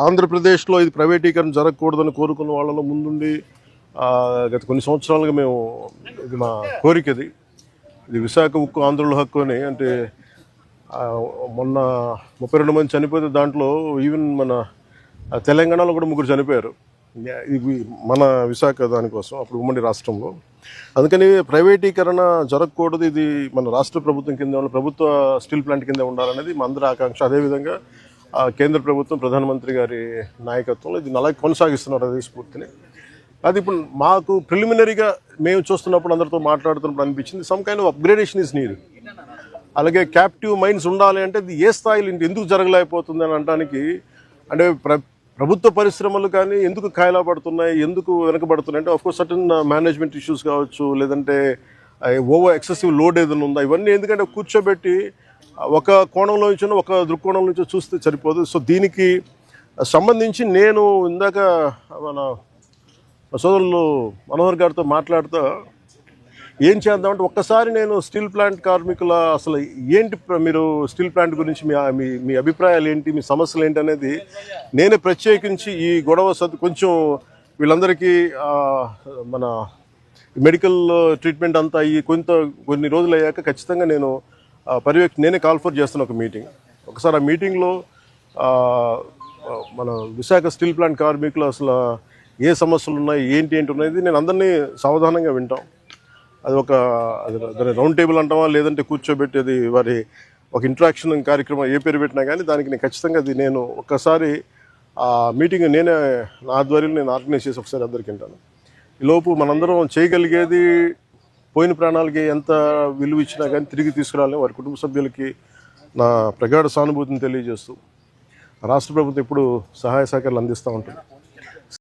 ఆంధ్రప్రదేశ్లో ఇది ప్రైవేటీకరణ జరగకూడదని కోరుకున్న వాళ్ళలో ముందుండి గత కొన్ని సంవత్సరాలుగా మేము ఇది మా కోరిక ఇది విశాఖ ఉక్కు ఆంధ్రుల హక్కు అని. అంటే మొన్న 32 మంది చనిపోతే దాంట్లో ఈవెన్ మన తెలంగాణలో కూడా 3 చనిపోయారు. ఇది మన విశాఖ దానికోసం అప్పుడు ఉమ్మడి రాష్ట్రంలో. అందుకని ప్రైవేటీకరణ జరగకూడదు, ఇది మన రాష్ట్ర ప్రభుత్వం కింద ప్రభుత్వ స్టీల్ ప్లాంట్ కింద ఉండాలనేది మా అందరి ఆకాంక్ష. అదేవిధంగా కేంద్ర ప్రభుత్వం ప్రధానమంత్రి గారి నాయకత్వంలో ఇది అలాగే కొనసాగిస్తున్నారు అదే స్ఫూర్తిని. అది ఇప్పుడు మాకు ప్రిలిమినరీగా మేము చూస్తున్నప్పుడు అందరితో మాట్లాడుతున్నప్పుడు అనిపించింది some kind of upgradation is need. అలాగే క్యాప్టివ్ మైండ్స్ ఉండాలి అంటే ఇది ఏ స్థాయిలో ఎందుకు జరగలేకపోతుంది అని అనడానికి, అంటే ప్రభుత్వ పరిశ్రమలు కానీ ఎందుకు కాయలా పడుతున్నాయి, ఎందుకు వెనకబడుతున్నాయి అంటే ఆఫ్కోర్స్ సర్టన్ మేనేజ్మెంట్ ఇష్యూస్ కావచ్చు, లేదంటే ఓవర్ ఎక్సెసివ్ లోడ్ ఏదైనా ఉందా, ఇవన్నీ ఎందుకంటే కూర్చోబెట్టి ఒక కోణంలో నుంచి ఒక దృక్కోణం నుంచి చూస్తే సరిపోదు. సో దీనికి సంబంధించి నేను ఇందాక మన సోదరులు మనోహర్ గారితో మాట్లాడుతూ ఏం చేద్దామంటే ఒక్కసారి నేను స్టీల్ ప్లాంట్ కార్మికుల అసలు ఏంటి, మీరు స్టీల్ ప్లాంట్ గురించి మీ అభిప్రాయాలు ఏంటి, మీ సమస్యలు ఏంటి అనేది నేనే ప్రత్యేకించి ఈ గొడవ కొంచెం వీళ్ళందరికీ మన మెడికల్ ట్రీట్మెంట్ అంతా అయ్యి కొన్ని రోజులు అయ్యాక ఖచ్చితంగా నేను నేనే కాల్ఫర్ చేస్తున్న ఒక మీటింగ్. ఒకసారి ఆ మీటింగ్లో మన విశాఖ స్టీల్ ప్లాంట్ కార్మికులు అసలు ఏ సమస్యలు ఉన్నాయి, ఏంటి ఉన్నది నేను అందరినీ సావధానంగా వింటాం. అది దాని రౌండ్ టేబుల్ అంటామా, లేదంటే కూర్చోబెట్టేది వారి ఒక ఇంటరాక్షన్ కార్యక్రమం ఏ పేరు పెట్టినా కానీ దానికి నేను ఖచ్చితంగా నేను ఒక్కసారి ఆ మీటింగ్ నేనే నా ఆధ్వర్యంలో నేను ఆర్గనైజ్ చేసి ఒకసారి అందరికి వింటాను. ఈలోపు మనందరం చేయగలిగేది పోయిన ప్రాణాలకి ఎంత విలువ ఇచ్చినా కానీ తిరిగి తీసుకురాలని వారి కుటుంబ సభ్యులకి నా ప్రగాఢ సానుభూతిని తెలియజేస్తూ రాష్ట్ర ప్రభుత్వం ఎప్పుడు సహాయ సహకారాలు అందిస్తూ ఉంటుంది.